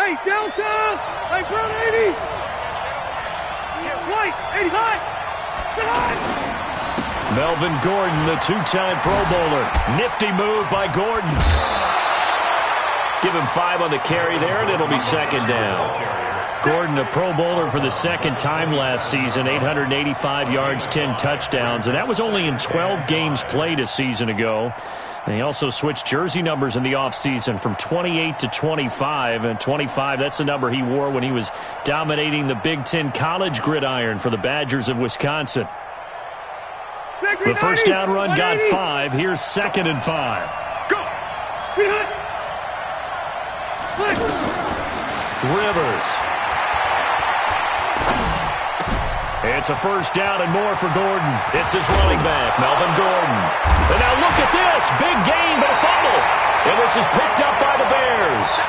Hey, Delta! Hey, front 80! White, 85! Melvin Gordon, the two-time Pro Bowler. Nifty move by Gordon. Give him 5 on the carry there, and it'll be second down. Gordon, a Pro Bowler for the second time last season, 885 yards, 10 touchdowns, and that was only in 12 games played a season ago. And he also switched jersey numbers in the offseason from 28 to 25, and 25, that's the number he wore when he was dominating the Big Ten college gridiron for the Badgers of Wisconsin. The first down run got 5. Here's 2nd and 5. Go! Rivers. It's a first down and more for Gordon. It's his running back, Melvin Gordon. And now look at this. Big gain, but a fumble. And this is picked up by the Bears.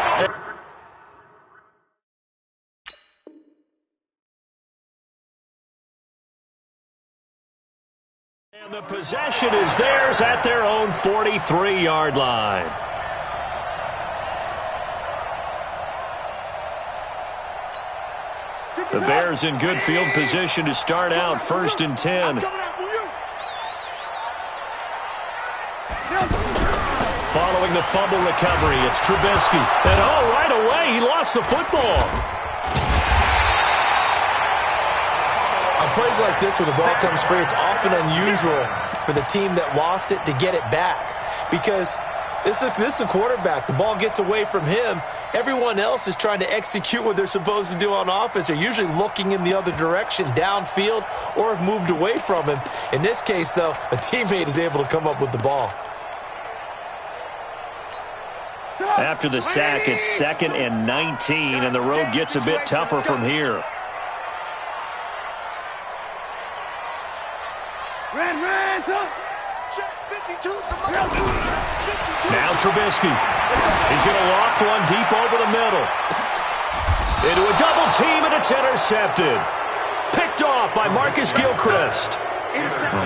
And the possession is theirs at their own 43-yard line. The Bears in good field position to start out 1st and 10. Following the fumble recovery, it's Trubisky. And right away, he lost the football. On plays like this where the ball comes free, it's often unusual for the team that lost it to get it back. Because this is a quarterback. The ball gets away from him. Everyone else is trying to execute what they're supposed to do on offense. They're usually looking in the other direction, downfield, or have moved away from him. In this case, though, a teammate is able to come up with the ball. After the sack, it's 2nd and 19, and the road gets a bit tougher from here. Now Trubisky. He's going to loft one deep over the middle. Into a double team, and it's intercepted. Picked off by Marcus Gilchrist.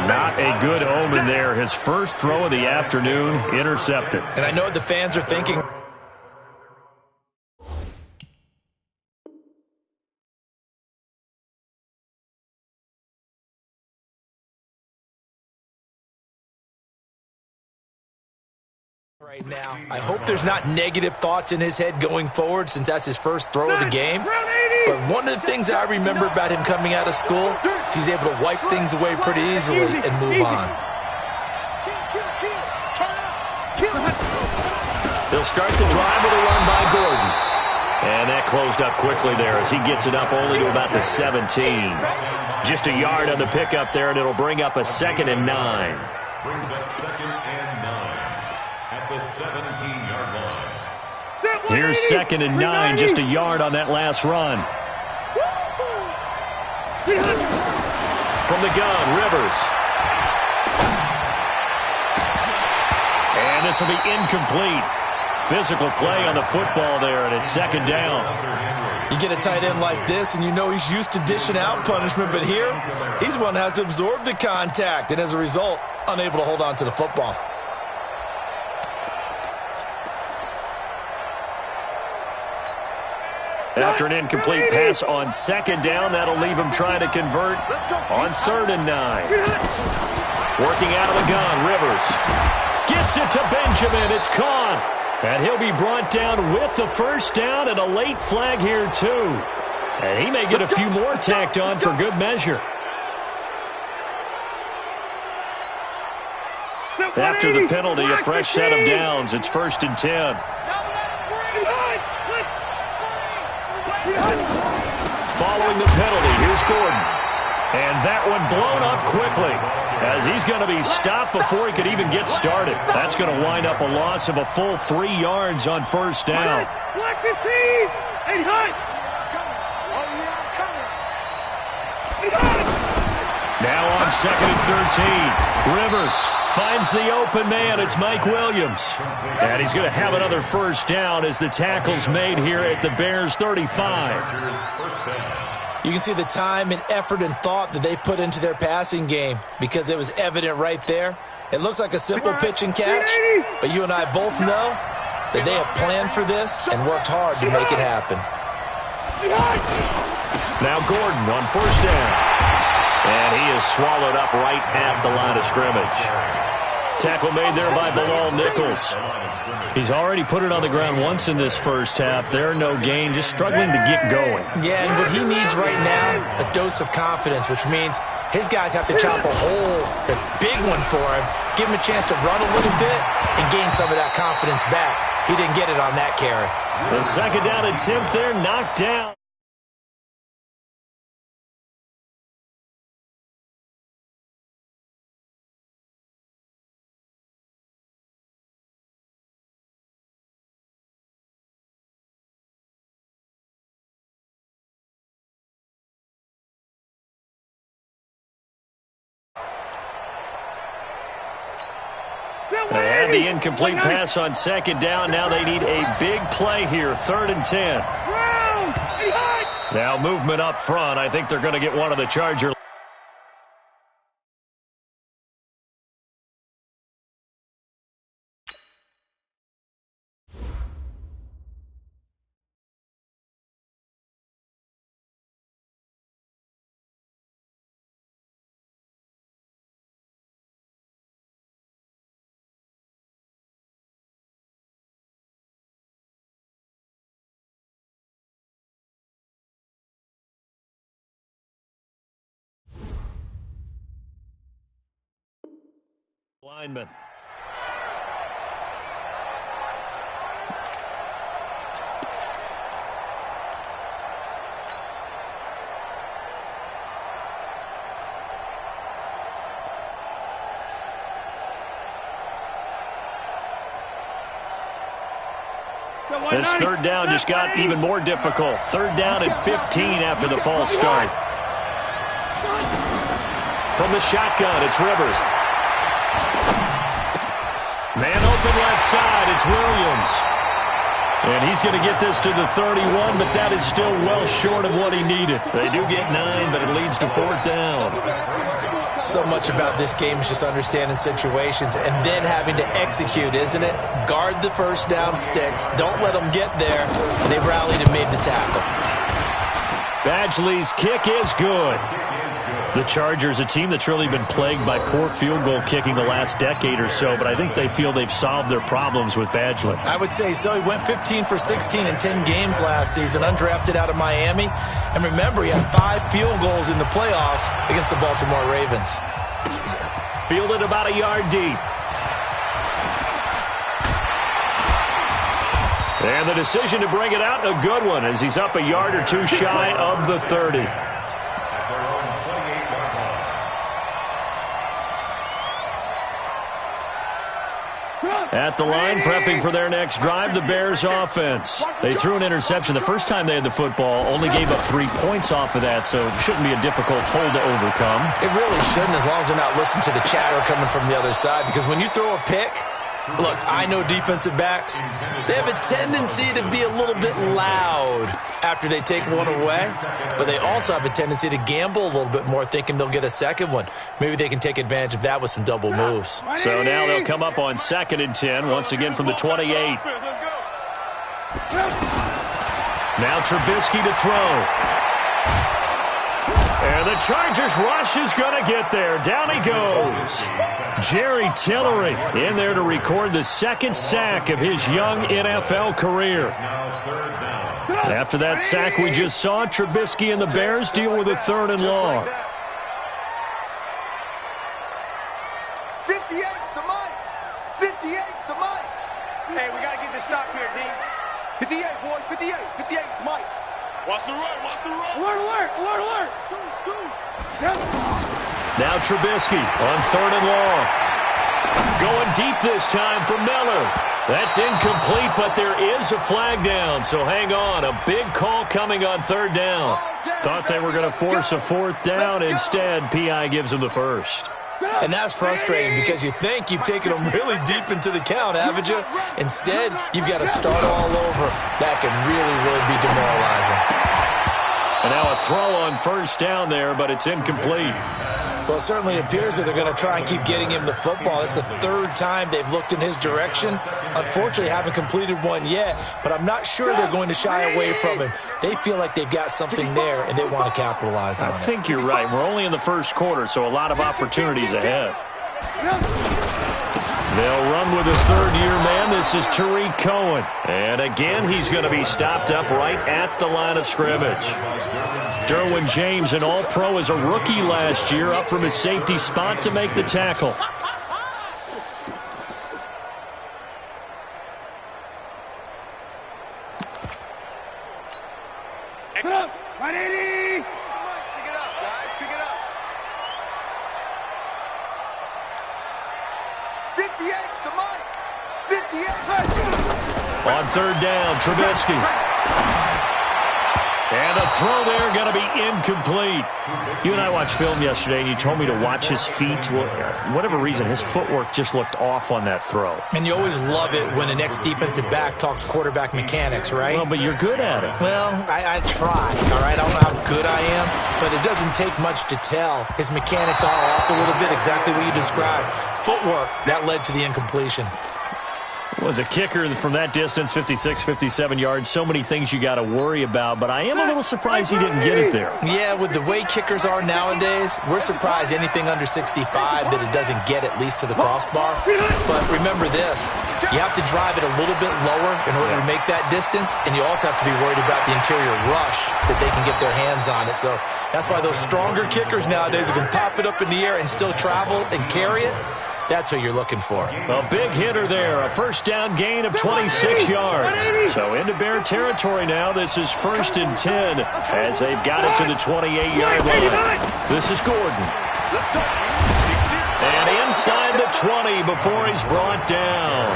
Not a good omen there. His first throw of the afternoon, intercepted. And I know what the fans are thinking. Right now, I hope there's not negative thoughts in his head going forward since that's his first throw of the game. But one of the things I remember about him coming out of school is he's able to wipe things away pretty easily and move on. He'll start the drive with a run by Gordon. And that closed up quickly there as he gets it up only to about the 17. Just a yard on the pickup there, and it'll bring up a 2nd and 9. Brings up 2nd and 9 at the 17-yard line. Here's 2nd and 9, just a yard on that last run. From the gun, Rivers. And this will be incomplete. Physical play on the football there, and it's 2nd down. You get a tight end like this, and you know he's used to dishing out punishment, but here, he's the one that has to absorb the contact, and as a result, unable to hold on to the football. After an incomplete pass on 2nd down, that'll leave him trying to convert on 3rd and 9. Working out of the gun, Rivers. Gets it to Benjamin. It's caught. And he'll be brought down with the first down and a late flag here, too. And he may get a few more tacked on for good measure. After the penalty, a fresh set of downs. It's 1st and 10. Following the penalty, here's Gordon. And that one blown up quickly as he's going to be stopped before he could even get started. That's going to wind up a loss of a full 3 yards on 1st down. Now on 2nd and 13. Rivers finds the open man. It's Mike Williams. And he's going to have another first down as the tackle's made here at the Bears' 35. You can see the time and effort and thought that they put into their passing game because it was evident right there. It looks like a simple pitch and catch, but you and I both know that they have planned for this and worked hard to make it happen. Now Gordon on first down. And he is swallowed up right at the line of scrimmage. Tackle made there by Bilal Nichols. He's already put it on the ground once in this first half. There, no gain, just struggling to get going. Yeah, and what he needs right now, a dose of confidence, which means his guys have to chop a hole, a big one for him, give him a chance to run a little bit and gain some of that confidence back. He didn't get it on that carry. The second down attempt there, knocked down. They had the incomplete pass on second down. Now they need a big play here, 3rd and 10. Now movement up front. I think they're going to get one of the Charger. Lineman. This 3rd down just got even more difficult. 3rd down and 15 after the false start. From the shotgun, it's Rivers. Man open left side, it's Williams. And he's going to get this to the 31, but that is still well short of what he needed. They do get 9, but it leads to 4th down. So much about this game is just understanding situations and then having to execute, isn't it? Guard the first down sticks. Don't let them get there. And they rallied and made the tackle. Badgley's kick is good. The Chargers, a team that's really been plagued by poor field goal kicking the last decade or so, but I think they feel they've solved their problems with Badgley. I would say so. He went 15 for 16 in 10 games last season, undrafted out of Miami. And remember, he had 5 field goals in the playoffs against the Baltimore Ravens. Fielded about a yard deep. And the decision to bring it out, a good one, as he's up a yard or two shy of the 30. At the line, prepping for their next drive, the Bears offense. They threw an interception the first time they had the football, only gave up 3 points off of that, so it shouldn't be a difficult hole to overcome. It really shouldn't, as long as they're not listening to the chatter coming from the other side, because when you throw a pick, look, I know defensive backs, they have a tendency to be a little bit loud after they take one away, but they also have a tendency to gamble a little bit more, thinking they'll get a second one. Maybe they can take advantage of that with some double moves. So now they'll come up on 2nd and 10, once again from the 28. Now Trubisky to throw. And the Chargers rush is going to get there. Down he goes. Jerry Tillery in there to record the 2nd sack of his young NFL career. After that sack we just saw, Trubisky and the Bears deal with a 3rd and long. 58's the mic. 58's the mic. Hey, we got to get this stop here, D. 58, boys. 58. 58's the mic. Watch the run. Watch the run. Alert, alert, alert, alert. Yep. Now Trubisky on 3rd and long. Going deep this time for Miller. That's incomplete, but there is a flag down, so hang on. A big call coming on 3rd down. Thought they were going to force a 4th down. Instead, P.I. gives them the 1st. And that's frustrating because you think you've taken them really deep into the count, haven't you? Instead, you've got to start all over. That can really, really be demoralizing. And now a throw on first down there, but it's incomplete. Well, it certainly appears that they're going to try and keep getting him the football. It's the third time they've looked in his direction. Unfortunately, haven't completed one yet, but I'm not sure they're going to shy away from him. They feel like they've got something there, and they want to capitalize on it. I think you're right. We're only in the first quarter, so a lot of opportunities ahead. They'll run with a third-year man. This is Tariq Cohen. And again, he's going to be stopped up right at the line of scrimmage. Derwin James, an all-pro as a rookie last year, up from his safety spot to make the tackle. Put up, 180! Pick it up, guys. Pick it up. 58's the money. 58. On third down, Trubisky. And a throw there going to be incomplete. You and I watched film yesterday, and you told me to watch his feet. Well, for whatever reason, his footwork just looked off on that throw. And you always love it when the next defensive back talks quarterback mechanics, right? Well, but you're good at it. Well, I try, all right? I don't know how good I am, but it doesn't take much to tell. His mechanics are off a little bit, exactly what you described. Footwork, that led to the incompletion. Was a kicker from that distance, 56, 57 yards. So many things you got to worry about, but I am a little surprised he didn't get it there. Yeah, with the way kickers are nowadays, we're surprised anything under 65 that it doesn't get at least to the crossbar. But remember this, you have to drive it a little bit lower in order to make that distance, and you also have to be worried about the interior rush that they can get their hands on it. So that's why those stronger kickers nowadays who can pop it up in the air and still travel and carry it, that's who you're looking for. A big hitter there, a first down gain of 26 yards. So into Bear territory now. This is 1st and 10 as they've got it to the 28-yard line. This is Gordon. And inside the 20 before he's brought down.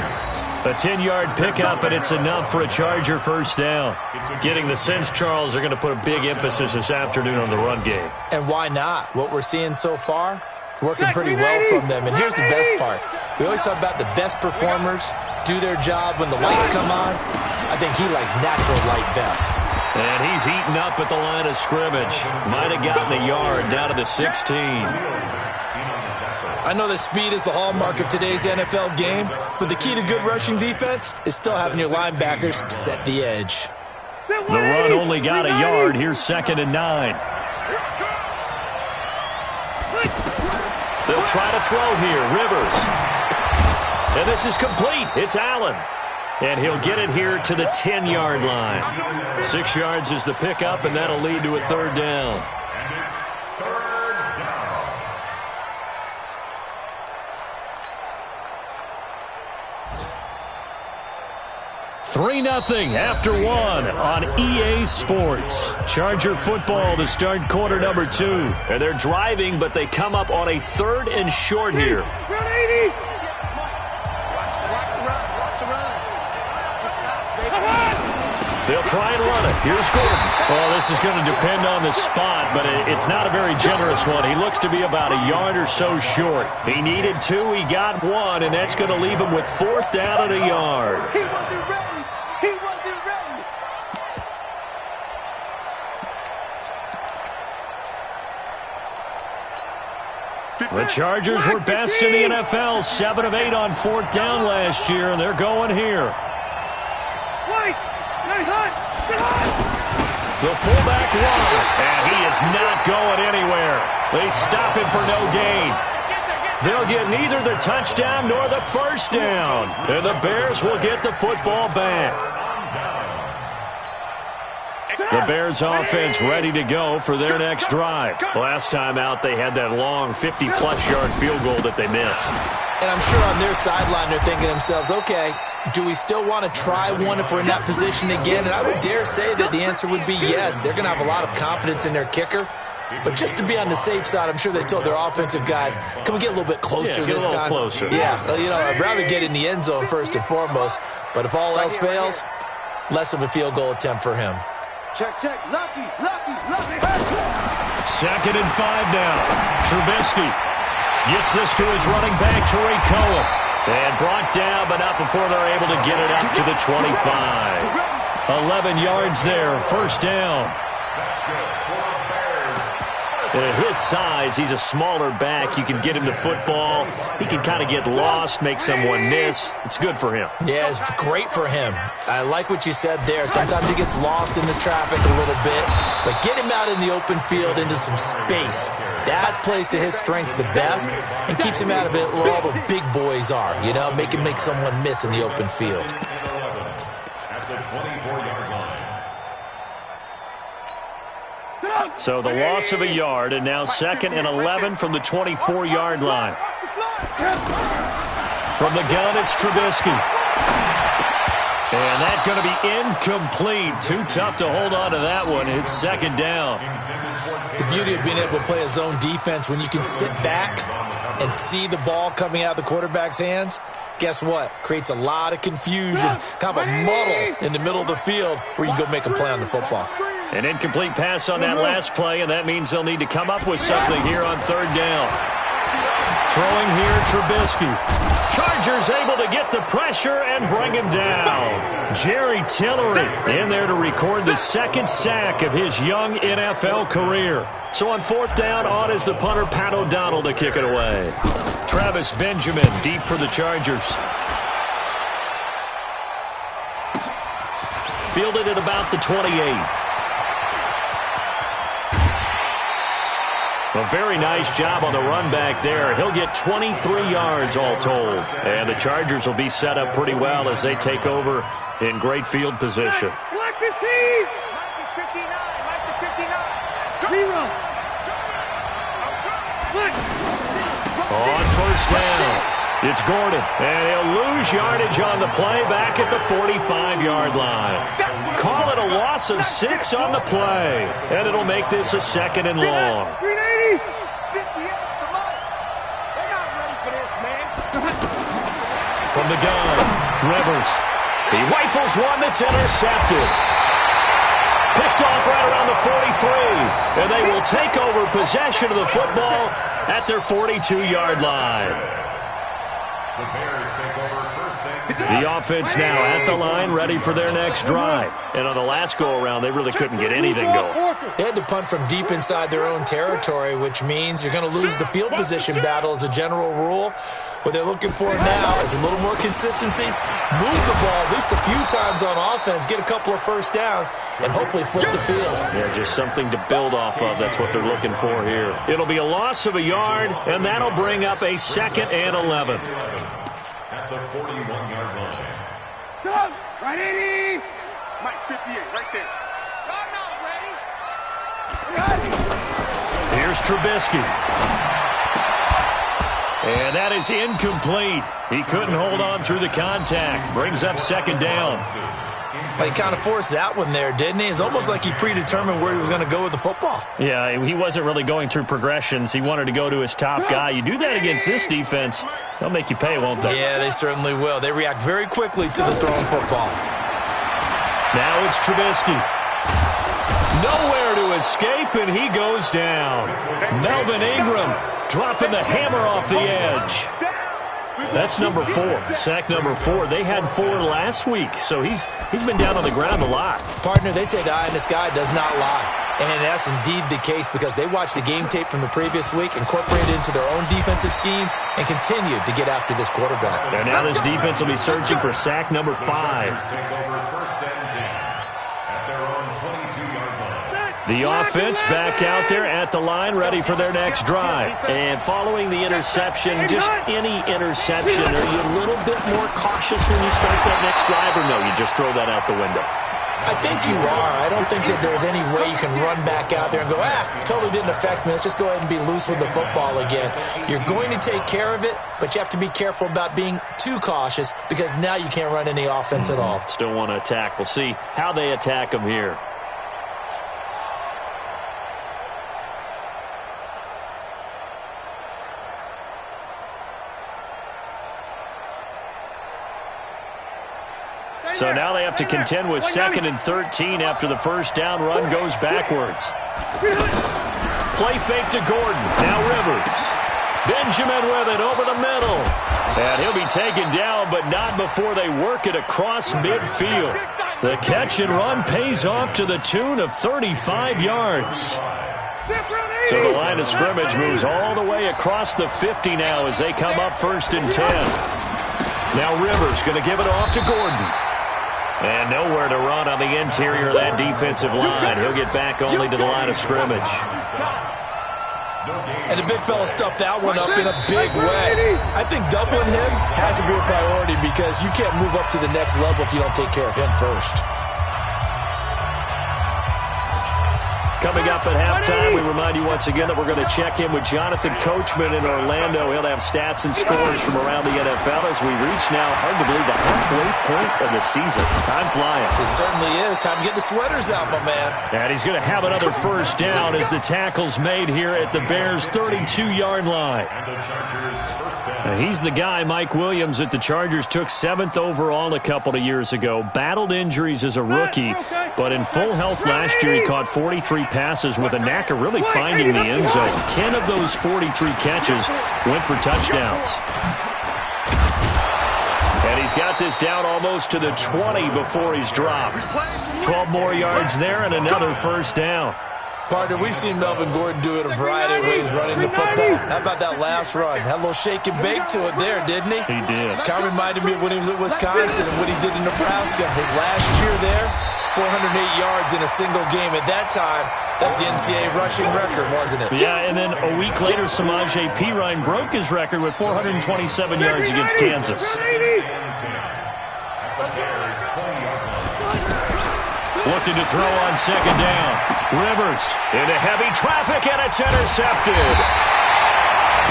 A 10-yard pickup, and it's enough for a Charger first down. Getting the sense, Charles, they're going to put a big emphasis this afternoon on the run game. And why not? What we're seeing so far, it's working pretty well from them. And here's the best part. We always talk about the best performers do their job when the lights come on. I think he likes natural light best. And he's heating up at the line of scrimmage. Might have gotten a yard down to the 16. I know that speed is the hallmark of today's NFL game, but the key to good rushing defense is still having your linebackers set the edge. The run only got a yard. Here's 2nd and 9. They'll try to throw here. Rivers. And this is complete. It's Allen. And he'll get it here to the 10-yard line. 6 yards is the pickup, and that'll lead to a third down. 3-0 after 1 on EA Sports. Charger football to start quarter number 2. And they're driving, but they come up on a 3rd and short here. They'll try and run it. Here's Gordon. Well, this is going to depend on the spot, but it's not a very generous one. He looks to be about a yard or so short. He needed 2. He got 1, and that's going to leave him with 4th down and a yard. He wasn't ready. He wasn't ready. The Chargers were best in the NFL, 7 of 8 on 4th down last year, and they're going here. The fullback run, and he is not going anywhere. They stop him for no gain. They'll get neither the touchdown nor the first down, and the Bears will get the football back. The Bears offense ready to go for their next drive. Last time out, they had that long 50-plus yard field goal that they missed. And I'm sure on their sideline they're thinking to themselves, okay, do we still want to try one if we're in that position again? And I would dare say that the answer would be yes. They're going to have a lot of confidence in their kicker. But just to be on the safe side, I'm sure they told their offensive guys, can we get a little bit closer this time? Closer. Yeah, you know, I'd rather get in the end zone first and foremost. But if all else fails, less of a field goal attempt for him. Check, check. Lucky. 2nd and 5 now. Trubisky gets this to his running back, Tariq Cohen. And brought down, but not before they're able to get it up to the 25. 11 yards there, first down. And at his size, he's a smaller back. You can get him the football. He can kind of get lost, make someone miss. It's good for him. Yeah, it's great for him. I like what you said there. Sometimes he gets lost in the traffic a little bit, but get him out in the open field into some space. That plays to his strengths the best and keeps him out of it where all the big boys are, you know, make him make someone miss in the open field. So the loss of a yard, and now 2nd and 11 from the 24-yard line. From the gun, it's Trubisky. And that's going to be incomplete. Too tough to hold on to that one. It's 2nd down. The beauty of being able to play a zone defense, when you can sit back and see the ball coming out of the quarterback's hands, guess what? Creates a lot of confusion, kind of a muddle in the middle of the field where you can go make a play on the football. An incomplete pass on that last play, and that means they'll need to come up with something here on 3rd down. Throwing here, Trubisky. Chargers able to get the pressure and bring him down. Jerry Tillery in there to record the 2nd sack of his young NFL career. So on 4th down, on is the punter, Pat O'Donnell, to kick it away. Travis Benjamin deep for the Chargers. Fielded at about the 28. A very nice job on the run back there. He'll get 23 yards all told. And the Chargers will be set up pretty well as they take over in great field position. Black 15! Mike is 59. Mike is 59. Zero. On 1st down, it's Gordon. And he'll lose yardage on the play back at the 45-yard line. Call it a loss of 6 on the play. And it'll make this a 2nd and long. 380! 58 to Mike. They're not ready for this, man. From the gun, Rivers. He rifles one that's intercepted. Picked off right around the 43. And they will take over possession of the football at their 42-yard line. The Bears take over 1st and 10. The offense now at the line, ready for their next drive. And on the last go-around, they really couldn't get anything going. They had to punt from deep inside their own territory, which means you're going to lose the field position battle as a general rule. What they're looking for now is a little more consistency, move the ball at least a few times on offense, get a couple of 1st downs, and hopefully flip the field. Yeah, just something to build off of. That's what they're looking for here. It'll be a loss of a yard, and that'll bring up a 2nd and 11. At the 41-yard line. Go! Right 80! Mike 58, right there. Here's Trubisky. And that is incomplete. He couldn't hold on through the contact. Brings up 2nd down. He kind of forced that one there, didn't he? It's almost like he predetermined where he was going to go with the football. Yeah, he wasn't really going through progressions. He wanted to go to his top guy. You do that against this defense, they'll make you pay, won't they? Yeah, they certainly will. They react very quickly to the thrown football. Now it's Trubisky. Nowhere to escape, and he goes down. Melvin Ingram dropping the hammer off the edge. That's number 4, sack number 4. They had 4 last week, so he's been down on the ground a lot. Partner, they say the eye in the sky does not lie. And that's indeed the case because they watched the game tape from the previous week, incorporated it into their own defensive scheme, and continued to get after this quarterback. And now this defense will be searching for sack number 5. The offense back out there at the line, ready for their next drive. And following the interception, just any interception, are you a little bit more cautious when you start that next drive, or no, you just throw that out the window? I think you are. I don't think that there's any way you can run back out there and go, totally didn't affect me. Let's just go ahead and be loose with the football again. You're going to take care of it, but you have to be careful about being too cautious because now you can't run any offense at all. Still want to attack. We'll see how they attack them here. So now they have to contend with 2nd and 13 after the 1st down run goes backwards. Play fake to Gordon. Now Rivers. Benjamin with it over the middle. And he'll be taken down, but not before they work it across midfield. The catch and run pays off to the tune of 35 yards. So the line of scrimmage moves all the way across the 50 now as they come up 1st and 10. Now Rivers going to give it off to Gordon. And nowhere to run on the interior of that defensive line. He'll get back only to the line of scrimmage. And the big fella stuffed that one up in a big way. I think doubling him has to be a priority because you can't move up to the next level if you don't take care of him first. Coming up at halftime, we remind you once again that we're going to check in with Jonathan Coachman in Orlando. He'll have stats and scores from around the NFL as we reach now, hard to believe, the halfway point of the season. Time flying. It certainly is. Time to get the sweaters out, my man. And he's going to have another first down as the tackle's made here at the Bears' 32-yard line. He's the guy, Mike Williams, that the Chargers took 7th overall a couple of years ago. Battled injuries as a rookie, but in full health last year, he caught 43 passes with a knack of really finding the end zone. 10 of those 43 catches went for touchdowns. And he's got this down almost to the 20 before he's dropped. 12 more yards there and another first down. Partner, we've seen Melvin Gordon do it a variety of ways running the football. How about that last run? Had a little shake and bake to it there, didn't he? He did. Kind of reminded me of when he was at Wisconsin and what he did in Nebraska. His last year there, 408 yards in a single game. At that time, that was the NCAA rushing record, wasn't it? Yeah, and then a week later, Samaje Perine broke his record with 427 yards against Kansas. Looking to throw on second down. Rivers into heavy traffic, and it's intercepted.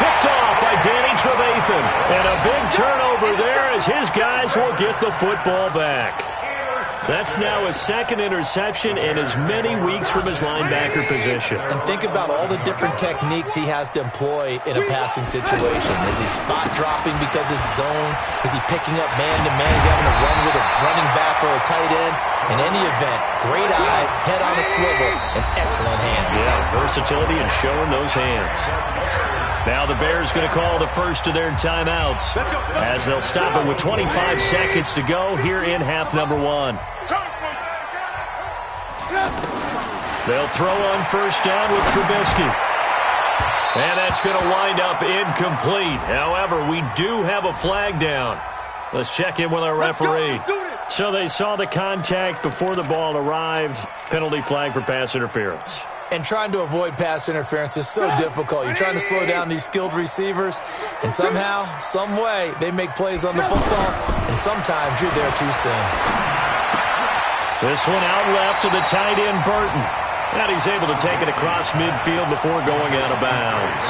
Picked off by Danny Trevathan. And a big turnover there as his guys will get the football back. That's now his second interception in as many weeks from his linebacker position. And think about all the different techniques he has to employ in a passing situation. Is he spot dropping because it's zone? Is he picking up man-to-man? Is he having to run with a running back or a tight end? In any event, great eyes, head on a swivel, and excellent hands. Yeah, versatility and showing those hands. Now the Bears going to call the first of their timeouts as they'll stop it with 25 seconds to go here in half number 1. They'll throw on first down with Trubisky. And that's going to wind up incomplete. However, we do have a flag down. Let's check in with our referee. So they saw the contact before the ball arrived. Penalty flag for pass interference. And trying to avoid pass interference is so difficult. You're trying to slow down these skilled receivers, and somehow, some way, they make plays on the football, and sometimes you're there too soon. This one out left to the tight end, Burton. And he's able to take it across midfield before going out of bounds.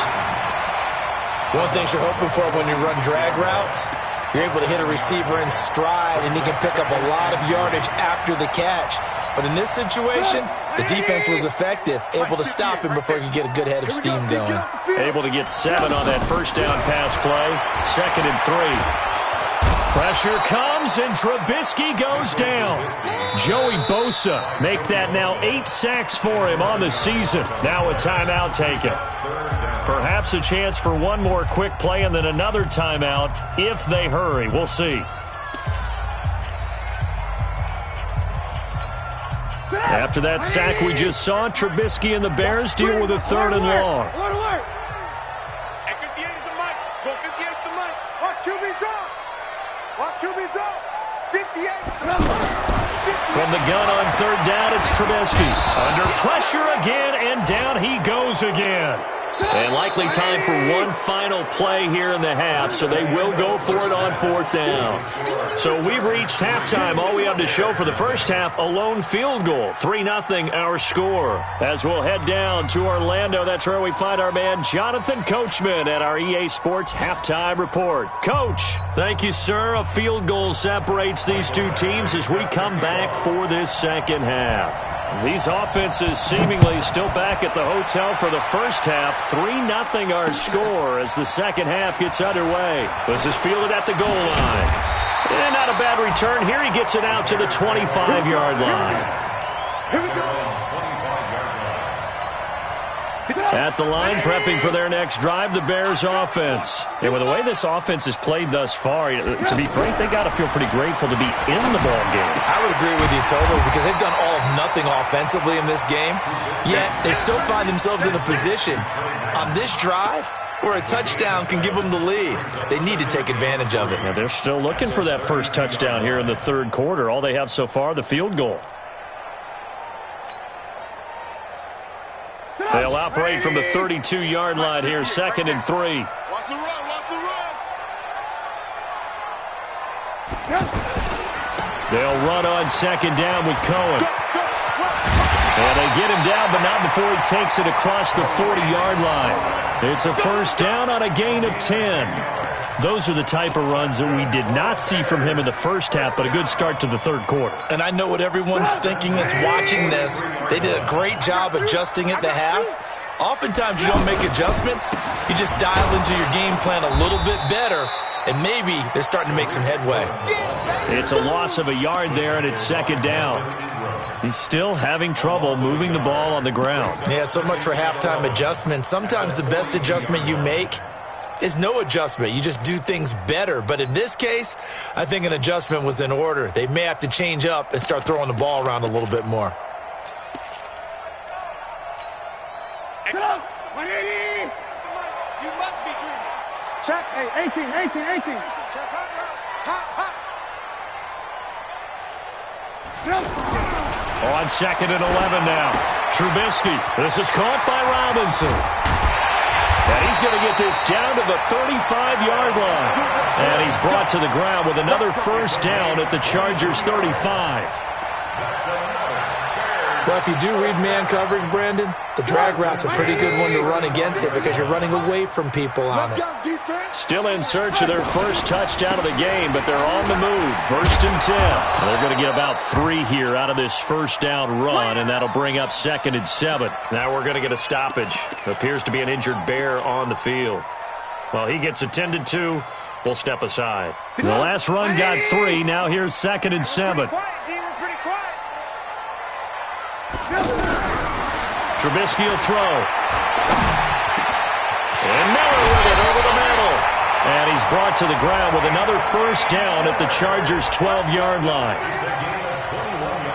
One thing you're hoping for when you run drag routes, you're able to hit a receiver in stride, and he can pick up a lot of yardage after the catch. But in this situation, the defense was effective, able to stop him before he could get a good head of steam going. Able to get 7 on that first down pass play. 2nd and 3. Pressure comes, and Trubisky goes down. Joey Bosa make that now 8 sacks for him on the season. Now a timeout taken. Perhaps a chance for one more quick play and then another timeout if they hurry. We'll see. After that sack we just saw, Trubisky and the Bears deal with a 3rd and long. Hey, 58 is the mic. Go 58 is the mic. Watch QB drop. Watch QB drop. 58 is the mic. From the gun on 3rd down, it's Trubisky. Under pressure again, and down he goes again. And likely time for one final play here in the half, so they will go for it on 4th down. So we've reached halftime. All we have to show for the first half, a lone field goal. 3-0 our score. As we'll head down to Orlando, that's where we find our man Jonathan Coachman at our EA Sports Halftime Report. Coach, thank you, sir. A field goal separates these two teams as we come back for this second half. These offenses seemingly still back at the hotel for the first half. 3-0 our score as the second half gets underway. This is fielded at the goal line. And not a bad return here. He gets it out to the 25-yard line. At the line, prepping for their next drive, the Bears offense. And with the way this offense has played thus far, to be frank, they got to feel pretty grateful to be in the ball game. I would agree with you totally, because they've done all of nothing offensively in this game, yet they still find themselves in a position on this drive where a touchdown can give them the lead. They need to take advantage of it. Yeah, they're still looking for that first touchdown here in the third quarter. All they have so far, the field goal. They'll operate from the 32-yard line here, 2nd and 3. Watch the run, watch the run. They'll run on 2nd down with Cohen. And they get him down, but not before he takes it across the 40-yard line. It's a first down on a gain of 10. Those are the type of runs that we did not see from him in the first half, but a good start to the third quarter. And I know what everyone's thinking that's watching this. They did a great job adjusting at the half. Oftentimes you don't make adjustments. You just dial into your game plan a little bit better, and maybe they're starting to make some headway. It's a loss of a yard there, and it's 2nd down. He's still having trouble moving the ball on the ground. Yeah, so much for halftime adjustments. Sometimes the best adjustment you make is no adjustment. You just do things better. But in this case, I think an adjustment was in order. They may have to change up and start throwing the ball around a little bit more. Get up! 180! You must be dreaming. Check. Hey, 18. Check. Hot. On 2nd and 11 now. Trubisky. This is caught by Robinson. And he's going to get this down to the 35-yard line. And he's brought to the ground with another first down at the Chargers' 35. Well, if you do read man coverage, Brandon, the drag route's a pretty good one to run against it because you're running away from people on it. Still in search of their first touchdown of the game, but they're on the move. 1st and 10. They're going to get about 3 here out of this first down run, and that'll bring up 2nd and 7. Now we're going to get a stoppage. Appears to be an injured Bear on the field. Well, he gets attended to. We'll step aside. The last run got 3. Now here's 2nd and 7. Trubisky will throw. And Miller with it over the middle. And he's brought to the ground with another first down at the Chargers' 12-yard line.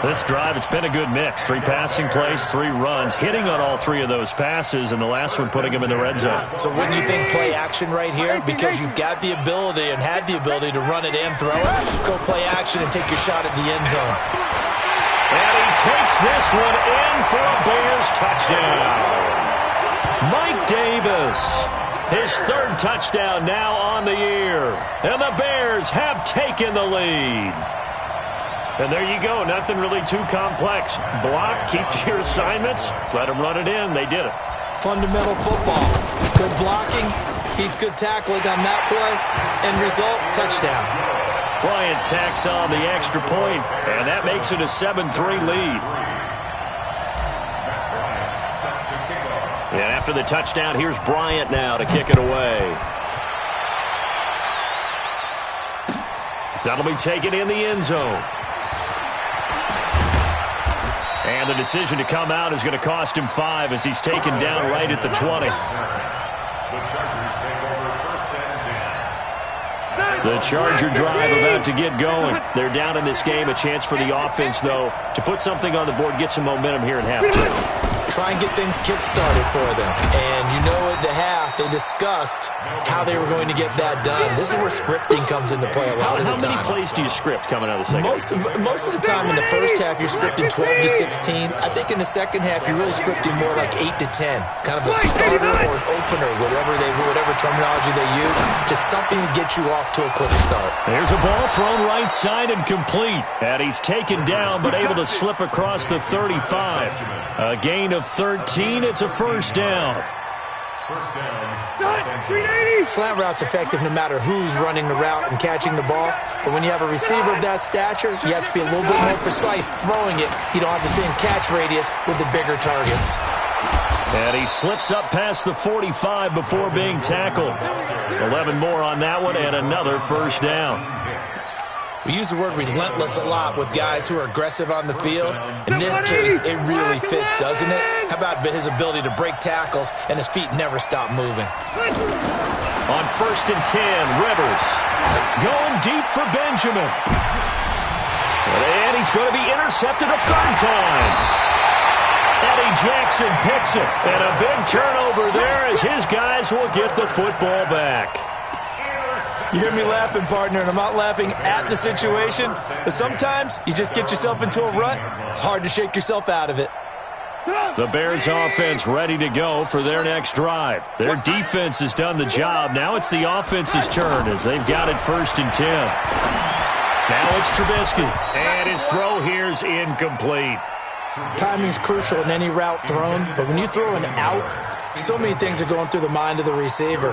This drive, it's been a good mix. 3 passing plays, 3 runs, hitting on all 3 of those passes, and the last one putting him in the red zone. So wouldn't you think play action right here? Because you've got the ability and had the ability to run it and throw it. Go play action and take your shot at the end zone. And he takes this one in for a Bears touchdown. Mike Davis, his 3rd touchdown now on the year. And the Bears have taken the lead. And there you go, nothing really too complex. Block, keep to your assignments, let them run it in. They did it. Fundamental football. Good blocking, beats good tackling on that play. End result, touchdown. Bryant tacks on the extra point, and that makes it a 7-3 lead. And after the touchdown, here's Bryant now to kick it away. That'll be taken in the end zone. And the decision to come out is going to cost him 5 as he's taken down right at the 20. The Charger drive about to get going. They're down in this game. A chance for the offense, though, to put something on the board, get some momentum here in half 2. Try and get things kick-started for them. And you know at the half, they discussed how they were going to get that done. This is where scripting comes into play a lot of the time. How many plays do you script coming out of the second? Most of the time in the first half, you're scripting 12 to 16. I think in the second half, you're really scripting more like 8 to 10. Kind of a starter or an opener, whatever terminology they use. Just something to get you off to a quick start. There's a ball thrown right side and complete. And he's taken down, but able to slip across the 35. A gain of 13. It's a first down. Slant route's effective no matter who's running the route and catching the ball. But when you have a receiver of that stature, you have to be a little bit more precise throwing it. You don't have the same catch radius with the bigger targets. And he slips up past the 45 before being tackled. 11 more on that one and another first down. We use the word relentless a lot with guys who are aggressive on the field. In this case, it really fits, doesn't it? How about his ability to break tackles and his feet never stop moving? On 1st and 10, Rivers going deep for Benjamin. And he's going to be intercepted a third time. Eddie Jackson picks it. And a big turnover there as his guys will get the football back. You hear me laughing, partner, and I'm not laughing at the situation, but sometimes you just get yourself into a rut. It's hard to shake yourself out of it. The Bears offense ready to go for their next drive. Their defense has done the job. Now it's the offense's turn as they've got it 1st and 10. Now it's Trubisky. And his throw here's incomplete. Timing's crucial in any route thrown, but when you throw an out, so many things are going through the mind of the receiver.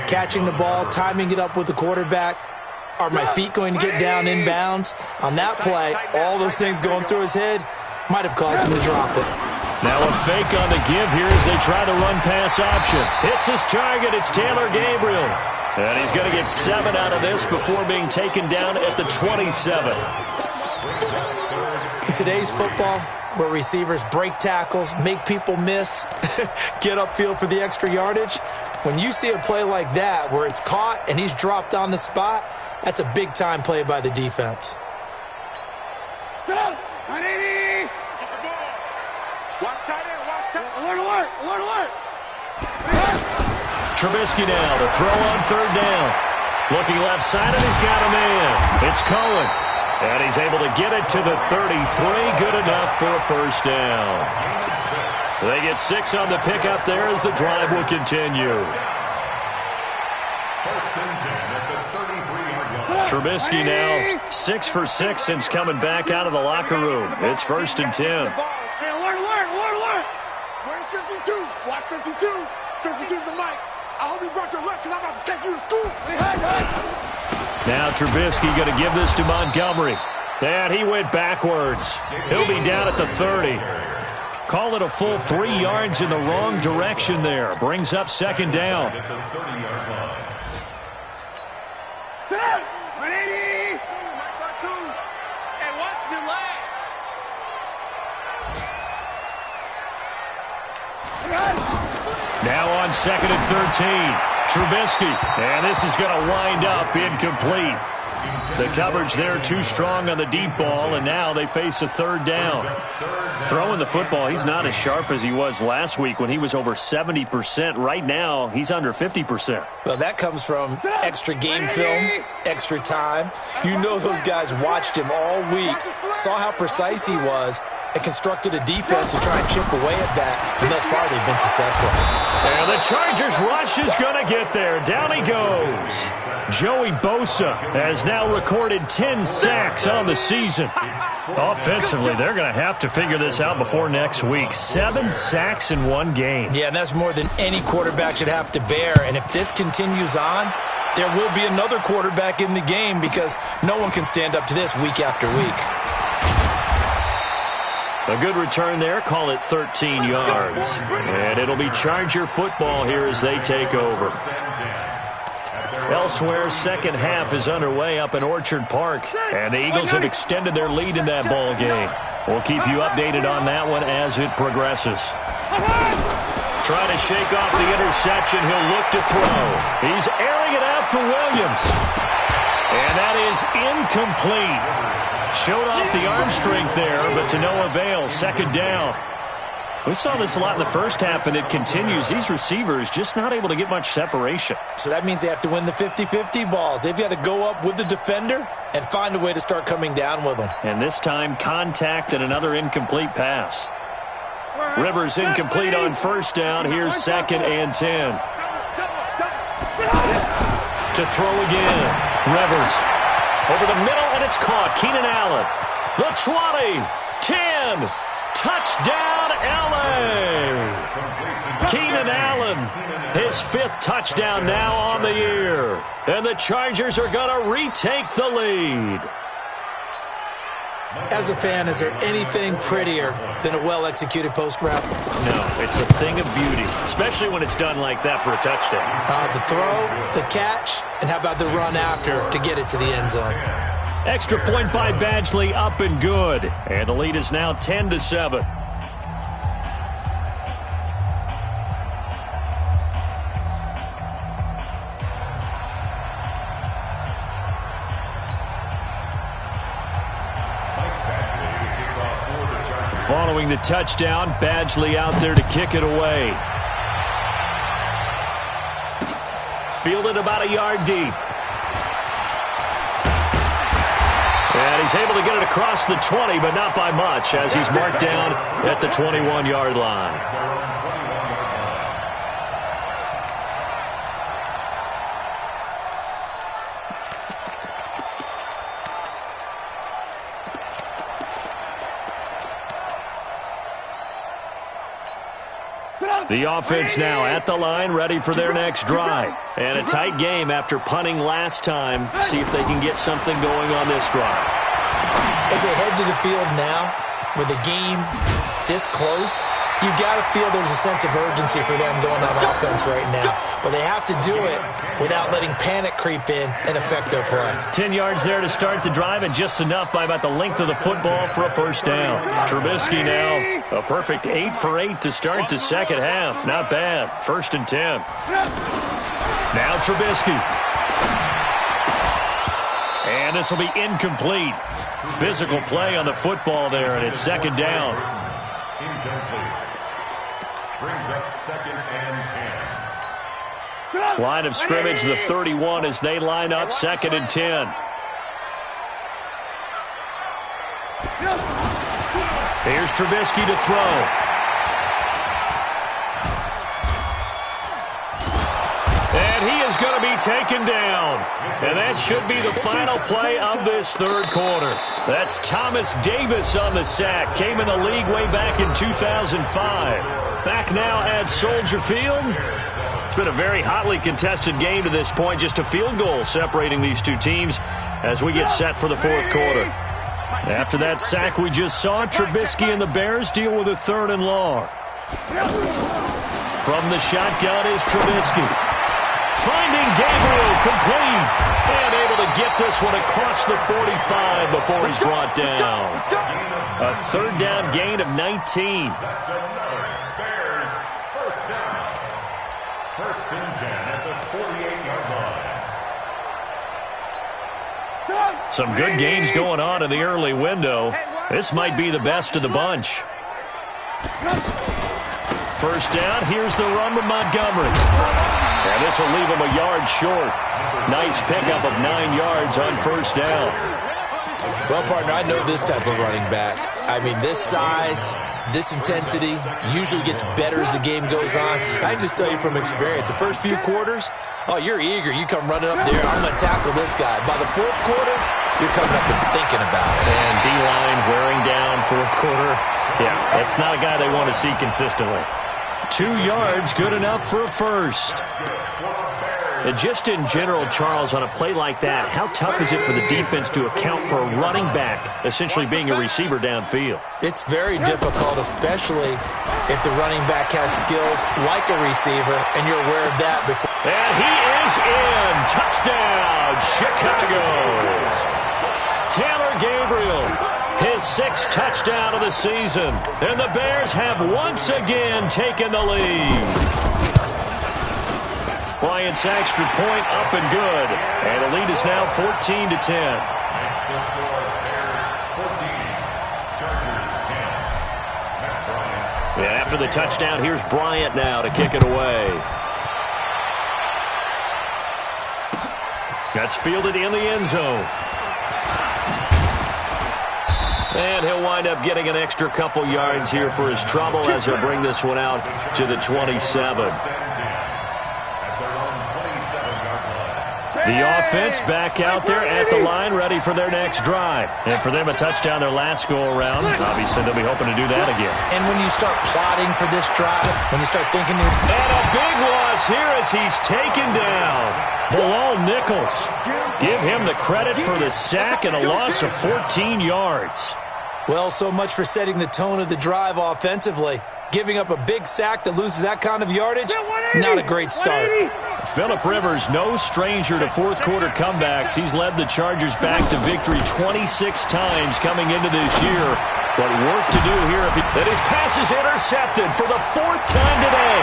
Catching the ball, timing it up with the quarterback. Are my feet going to get down in bounds? On that play, all those things going through his head might have caused him to drop it. Now a fake on the give here as they try the run-pass option. Hits his target. It's Taylor Gabriel. And he's going to get 7 out of this before being taken down at the 27. In today's football, where receivers break tackles, make people miss, get upfield for the extra yardage, when you see a play like that where it's caught and he's dropped on the spot, that's a big-time play by the defense. Watch tight end, watch tight end. Alert, alert, alert, alert. Trubisky now to throw on 3rd down. Looking left side, and he's got a man. It's Cohen. And he's able to get it to the 33. Good enough for a 1st down. They get 6 on the pickup there as the drive will continue. 1st and 10 at the 33-yard line. Trubisky now 6 for 6 since coming back out of the locker room. It's 1st and 10. Hey, alert, alert, alert, alert. Where's 52? Watch 52. 52's the mic. I hope you brought your lunch because I'm about to take you to school. Now Trubisky going to give this to Montgomery. And he went backwards. He'll be down at the 30. Call it a full 3 yards in the wrong direction there. Brings up 2nd down. At the 30-yard line. And watch your leg. Now on 2nd and 13. Trubisky. And this is going to wind up incomplete. The coverage there too strong on the deep ball, and now they face a 3rd down. Throwing the football, he's not as sharp as he was last week when he was over 70%. Right now, he's under 50%. Well, that comes from extra game film, extra time. You know those guys watched him all week, saw how precise he was, and constructed a defense to try and chip away at that, and thus far they've been successful. And the Chargers rush is going to get there. Down he goes. Joey Bosa has now recorded 10 sacks on the season. Offensively, they're going to have to figure this out before next week. 7 sacks in 1 game. Yeah, and that's more than any quarterback should have to bear. And if this continues on, there will be another quarterback in the game because no one can stand up to this week after week. A good return there. Call it 13 yards. And it'll be Charger football here as they take over. Elsewhere, second half is underway up in Orchard Park, and the Eagles have extended their lead in that ball game. We'll keep you updated on that one as it progresses. Trying to shake off the interception. He'll look to throw. He's airing it out for Williams. And that is incomplete. Showed off the arm strength there, but to no avail. 2nd down. We saw this a lot in the first half, and it continues. These receivers just not able to get much separation. So that means they have to win the 50-50 balls. They've got to go up with the defender and find a way to start coming down with them. And this time, contact and another incomplete pass. Rivers incomplete on 1st down. Here's 2nd and 10. To throw again. Rivers. Over the middle, and it's caught. Keenan Allen. The 20. 10. Touchdown, L.A. Keenan Allen, his 5th touchdown now on the year. And the Chargers are going to retake the lead. As a fan, is there anything prettier than a well-executed post route? No, it's a thing of beauty, especially when it's done like that for a touchdown. The throw, the catch, and how about the run after to get it to the end zone? Extra point by Badgley, up and good. And the lead is now 10-7. Following the touchdown, Badgley out there to kick it away. Fielded about a yard deep. And he's able to get it across the 20, but not by much, as he's marked down at the 21-yard line. The offense now at the line, ready for their next drive. And a tight game after punting last time. See if they can get something going on this drive. As they head to the field now, with the game this close, you've got to feel there's a sense of urgency for them going on offense right now. But they have to do it without letting panic creep in and affect their play. 10 yards there to start the drive, and just enough by about the length of the football for a first down. Trubisky now, a perfect 8 for 8 to start the second half. Not bad. 1st and 10. Now Trubisky. And this will be incomplete. Physical play on the football there, and it's 2nd down. Incomplete. Brings up 2nd and 10. Line of scrimmage, the 31, as they line up 2nd and 10. Here's Trubisky to throw. And he is going to be taken down. And that should be the final play of this 3rd quarter. That's Thomas Davis on the sack. Came in the league way back in 2005. Back now at Soldier Field. It's been a very hotly contested game to this point. Just a field goal separating these two teams as we get set for the 4th quarter. After that sack we just saw, Trubisky and the Bears deal with a 3rd and long. From the shotgun is Trubisky. Finding Gabriel, complete. And able to get this one across the 45 before he's brought down. A 3rd down gain of 19. That's another Bears first down. 1st and 10 at the 48-yard line. Some good games going on in the early window. This might be the best of the bunch. 1st down, here's the run with Montgomery. And this will leave him a yard short. Nice pickup of 9 yards on 1st down. Well, partner, I know this type of running back. I mean, this size, this intensity usually gets better as the game goes on. I can just tell you from experience, the first few quarters, oh, you're eager. You come running up there. I'm going to tackle this guy. By the 4th quarter, you're coming up and thinking about it. And D-line wearing down 4th quarter. Yeah, that's not a guy they want to see consistently. 2 yards, good enough for a first. And just in general, Charles, on a play like that, how tough is it for the defense to account for a running back essentially being a receiver downfield? It's very difficult, especially if the running back has skills like a receiver, and you're aware of that before. And he is in. Touchdown, Chicago. Taylor Gabriel, his 6th touchdown of the season. And the Bears have once again taken the lead. Bryant's extra point up and good. And the lead is now 14-10. Next to score, Bears 14, Chargers 10. Matt Bryant. Yeah, after the touchdown, here's Bryant now to kick it away. That's fielded in the end zone. And he'll wind up getting an extra couple yards here for his trouble as he'll bring this one out to the 27. The offense back out there at the line, ready for their next drive. And for them, a touchdown their last go-around. Obviously, they'll be hoping to do that again. And when you start plotting for this drive, when you start thinking... And a big loss here as he's taken down. Bilal Nichols. Give him the credit for the sack and a loss of 14 yards. Well, so much for setting the tone of the drive offensively. Giving up a big sack that loses that kind of yardage, not a great start. Phillip Rivers, no stranger to 4th quarter comebacks. He's led the Chargers back to victory 26 times coming into this year. But work to do here. And his pass is intercepted for the 4th time today.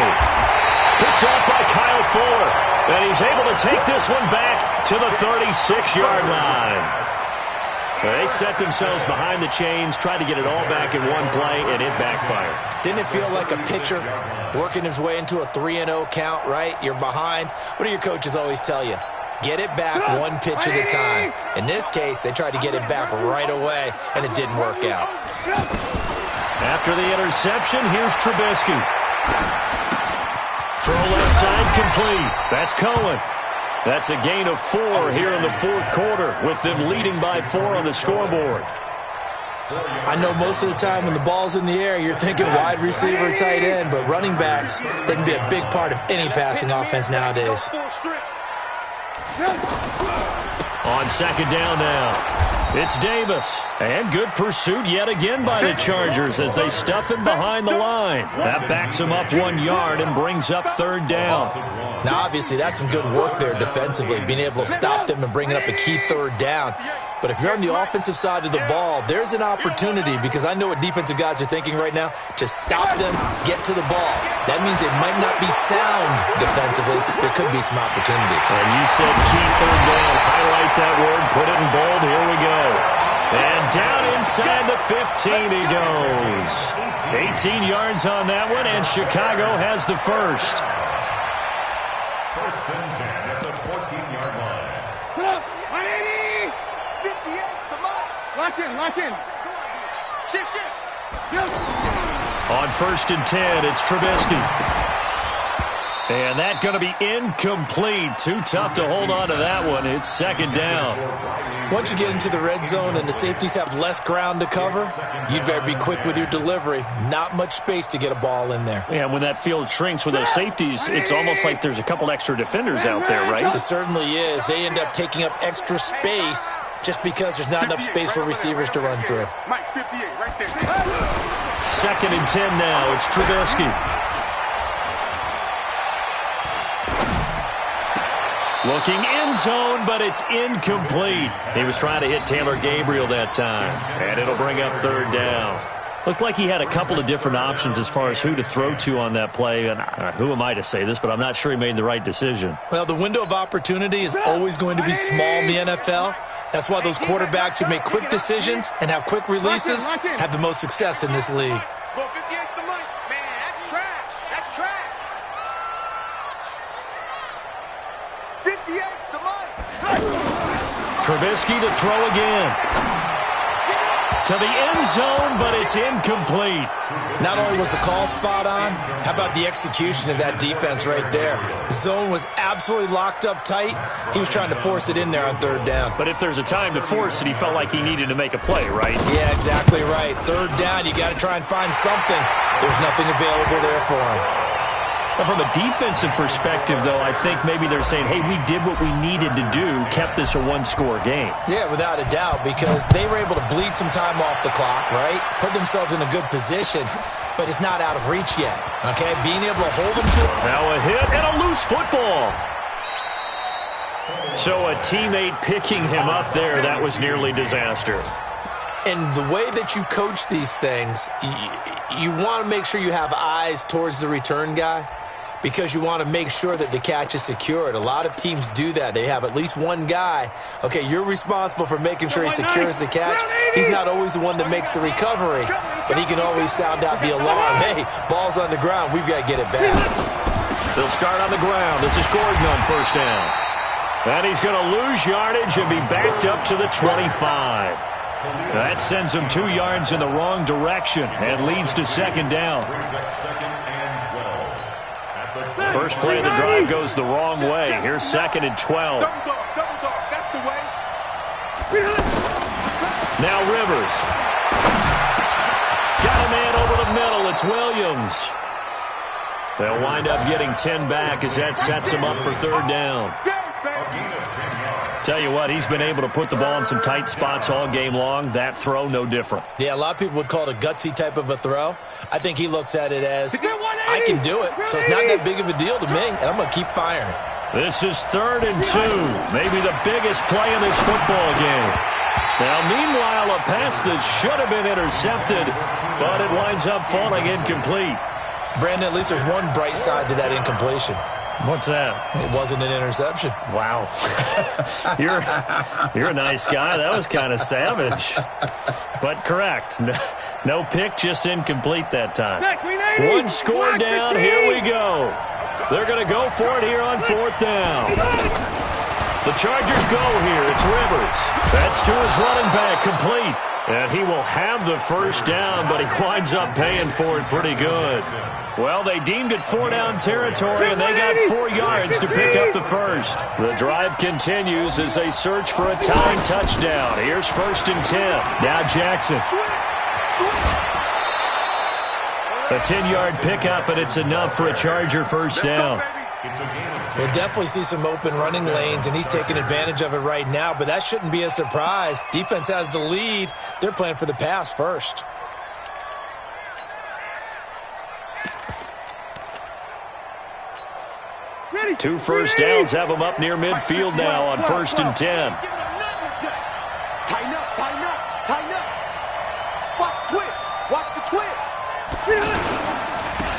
Picked up by Kyle Fuller. And he's able to take this one back to the 36-yard line. They set themselves behind the chains, tried to get it all back in one play, and it backfired. Didn't it feel like a pitcher working his way into a 3-0 count, right? You're behind. What do your coaches always tell you? Get it back one pitch at a time. In this case, they tried to get it back right away, and it didn't work out. After the interception, here's Trubisky. Throw left side complete. That's Cohen. That's a gain of 4 here in the fourth quarter, with them leading by 4 on the scoreboard. I know most of the time when the ball's in the air, you're thinking wide receiver, tight end, but running backs, they can be a big part of any passing offense nowadays. On second down now, it's Davis. And good pursuit yet again by the Chargers as they stuff him behind the line. That backs him up 1 yard and brings up third down. Now, obviously, that's some good work there defensively, being able to stop them and bringing up a key third down. But if you're on the offensive side of the ball, there's an opportunity, because I know what defensive guys are thinking right now, to stop them, get to the ball. That means they might not be sound defensively. There could be some opportunities. And you said key third down. Highlight that word, put it in bold. Here we go. And down inside the 15 he goes. 18 yards on that one, and Chicago has the first. First and 10 at the 14-yard line. Put up. 180. 58 to Mike. Lock in. Shift. On first and 10, it's Trubisky. And that's going to be incomplete. Too tough to hold on to that one. It's second down. Once you get into the red zone and the safeties have less ground to cover, you'd better be quick with your delivery. Not much space to get a ball in there. Yeah, when that field shrinks with those safeties, it's almost like there's a couple extra defenders out there, right? It certainly is. They end up taking up extra space just because there's not enough space for receivers to run through. Mike, 58, right there. Second and 10 now. It's Trubisky. Looking end zone, but it's incomplete. He was trying to hit Taylor Gabriel that time, and it'll bring up third down. Looked like he had a couple of different options as far as who to throw to on that play, and who am I to say this, but I'm not sure he made the right decision. Well, the window of opportunity is always going to be small in the NFL. That's why those quarterbacks who make quick decisions and have quick releases have the most success in this league. Go 58 to Mike. Man, that's trash. That's trash. 58 to Mike. Trubisky to throw again. To the end zone, but it's incomplete. Not only was the call spot on, how about the execution of that defense right there? The zone was absolutely locked up tight. He was trying to force it in there on third down. But if there's a time to force it, he felt like he needed to make a play, right? Yeah, exactly right. Third down, you got to try and find something. There's nothing available there for him. But from a defensive perspective, though, I think maybe they're saying, hey, we did what we needed to do, kept this a one-score game. Yeah, without a doubt, because they were able to bleed some time off the clock, right? Put themselves in a good position, but it's not out of reach yet, okay? Being able to hold them to it. Now a hit and a loose football. So a teammate picking him up there, that was nearly disaster. And the way that you coach these things, you want to make sure you have eyes towards the return guy, because you want to make sure that the catch is secured. A lot of teams do that. They have at least one guy. Okay, you're responsible for making sure he secures the catch. He's not always the one that makes the recovery, but he can always sound out the alarm. Hey, ball's on the ground. We've got to get it back. They'll start on the ground. This is Gordon on first down. And he's going to lose yardage and be backed up to the 25. That sends him 2 yards in the wrong direction and leads to second down. First play of the drive goes the wrong way. Here's second and 12. Double dog. That's the way. Now Rivers. Got a man over the middle. It's Williams. They'll wind up getting 10 back as that sets him up for third down. Tell you what, he's been able to put the ball in some tight spots all game long. That throw, no different. Yeah, a lot of people would call it a gutsy type of a throw. I think he looks at it as, I can do it, so it's not that big of a deal to me, and I'm going to keep firing. This is third and 2, maybe the biggest play in this football game. Now, meanwhile, a pass that should have been intercepted, but it winds up falling incomplete. Brandon, at least there's one bright side to that incompletion. What's that? It wasn't an interception. Wow. You're a nice guy. That was kind of savage. But correct. No pick, just incomplete that time. One score down. Here we go. They're going to go for it here on 4th down. The Chargers go here. It's Rivers. That's to his running back, complete. And he will have the first down, but he winds up paying for it pretty good. Well, they deemed it 4-down territory, and they got 4 yards to pick up the first. The drive continues as they search for a tying touchdown. Here's 1st and 10. Now Jackson. A 10-yard pickup, and it's enough for a Charger first down. We'll definitely see some open running lanes, and he's taking advantage of it right now, but that shouldn't be a surprise. Defense has the lead. They're playing for the pass first. Two first downs have them up near midfield now on 1st and 10. Tighten up, tighten up, tighten up. Watch the twist. Watch the twist.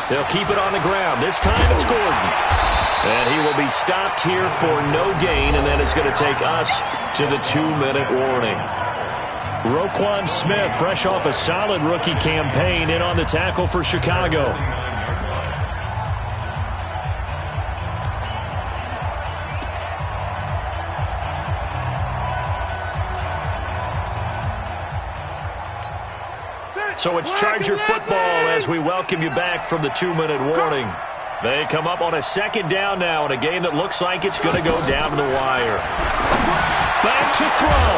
They'll keep it on the ground. This time it's Gordon. And he will be stopped here for no gain, and then it's going to take us to the 2-minute warning. Roquan Smith, fresh off a solid rookie campaign, in on the tackle for Chicago. So it's Charger football as we welcome you back from the 2-minute warning. They come up on a 2nd down now in a game that looks like it's going to go down to the wire. Back to throw.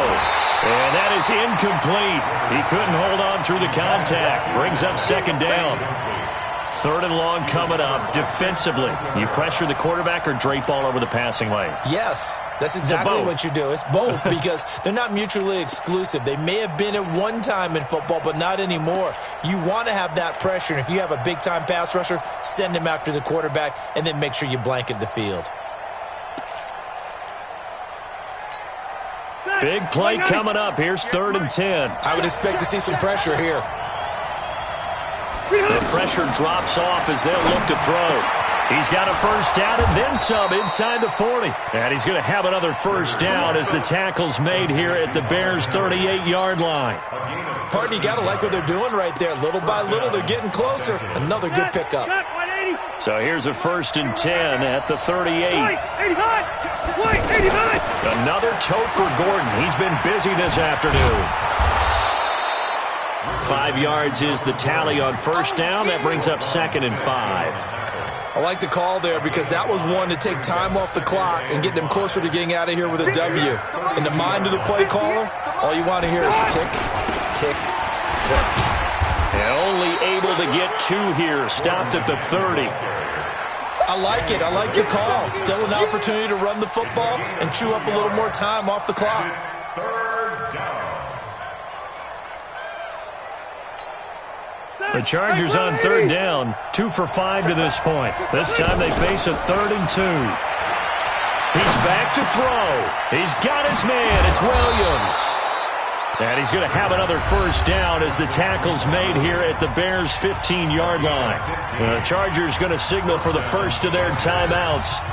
And that is incomplete. He couldn't hold on through the contact. Brings up 2nd down. 3rd and long coming up. Defensively, you pressure the quarterback or drape all over the passing lane? Yes, that's exactly what you do. It's both because they're not mutually exclusive. They may have been at one time in football, but not anymore. You want to have that pressure, and if you have a big-time pass rusher, send him after the quarterback, and then make sure you blanket the field. Big play coming up. Here's 3rd and 10. I would expect to see some pressure here. The pressure drops off as they'll look to throw. He's got a first down and then some inside the 40. And he's going to have another first down as the tackle's made here at the Bears' 38-yard line. Pardon, you got to like what they're doing right there. Little by little, they're getting closer. Another good pickup. So here's a 1st and 10 at the 38. Another tote for Gordon. He's been busy this afternoon. 5 yards is the tally on 1st down. That brings up 2nd and 5. I like the call there because that was one to take time off the clock and get them closer to getting out of here with a W. In the mind of the play caller, all you want to hear is tick, tick, tick. And only able to get 2 here. Stopped at the 30. I like it. I like the call. Still an opportunity to run the football and chew up a little more time off the clock. 3rd down. The Chargers on 3rd down, 2 for 5 to this point. This time they face a 3rd and 2. He's back to throw. He's got his man. It's Williams. And he's going to have another first down as the tackle's made here at the Bears' 15-yard line. The Chargers going to signal for the first of their timeouts,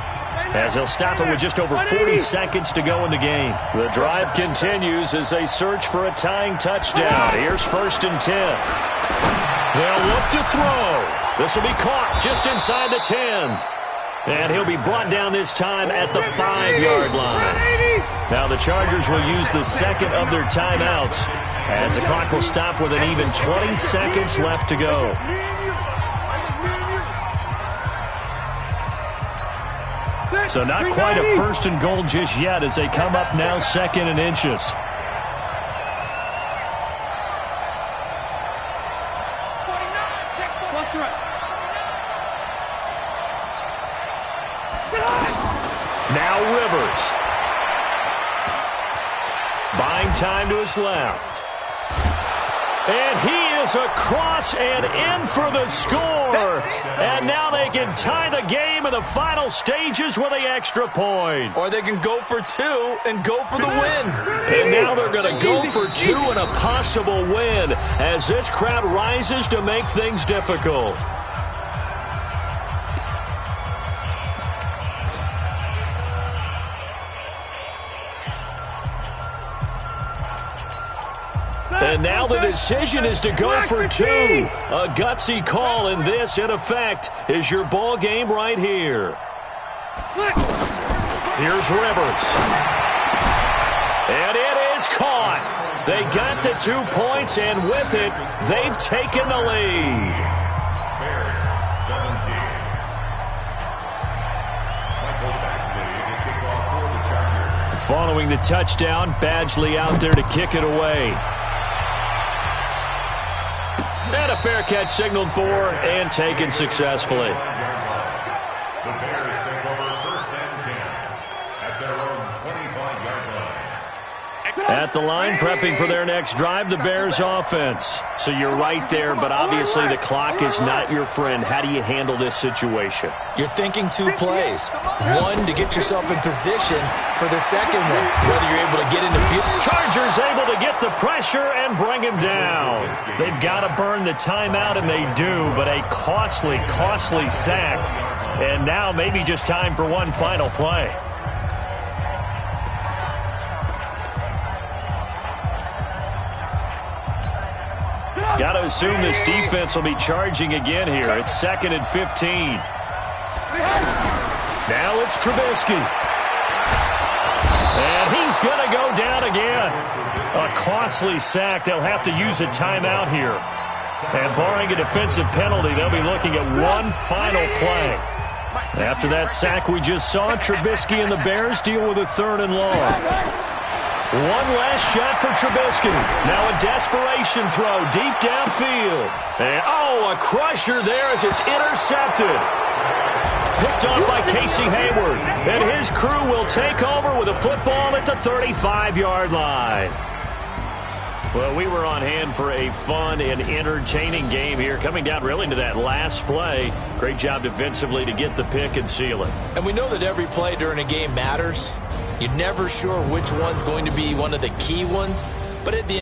as they'll stop it with just over 40 seconds to go in the game. The drive continues as they search for a tying touchdown. Here's 1st and 10. They'll look to throw. This will be caught just inside the 10. And he'll be brought down this time at the 5-yard line. Now the Chargers will use the 2nd of their timeouts as the clock will stop with an even 20 seconds left to go. So not quite a 1st and goal just yet as they come up now 2nd and inches. Now Rivers. Buying time to his left. And he is across and in for the score. And now they can tie the game in the final stages with the extra point. Or they can go for 2 and go for the win. And now they're going to go for 2 and a possible win as this crowd rises to make things difficult. And now the decision is to go for two. A gutsy call, and this, in effect, is your ball game right here. Here's Rivers. And it is caught. They got the 2 points, and with it, they've taken the lead. Bears 17. Michael Badgley to kick off for the Chargers. Following the touchdown, Badgley out there to kick it away. And a fair catch signaled for and taken successfully. The Bears take over 1st and 10 at their own 25-yard line. At the line, prepping for their next drive, the Bears offense. So you're right there, but obviously the clock is not your friend. How do you handle this situation? You're thinking 2 plays. One, to get yourself in position for the second one, whether you're able to get into field. Chargers able to get the pressure and bring him down. They've got to burn the timeout, and they do, but a costly, costly sack. And now maybe just time for one final play. Got to assume this defense will be charging again here. It's 2nd and 15. Now it's Trubisky. And he's going to go down again. A costly sack. They'll have to use a timeout here. And barring a defensive penalty, they'll be looking at one final play. After that sack we just saw, Trubisky and the Bears deal with a 3rd and long. One last shot for Trubisky. Now a desperation throw deep downfield. And, a crusher there as it's intercepted. Picked off by Casey Hayward. And his crew will take over with a football at the 35-yard line. Well, we were on hand for a fun and entertaining game here. Coming down really to that last play. Great job defensively to get the pick and seal it. And we know that every play during a game matters. You're never sure which one's going to be one of the key ones. But at the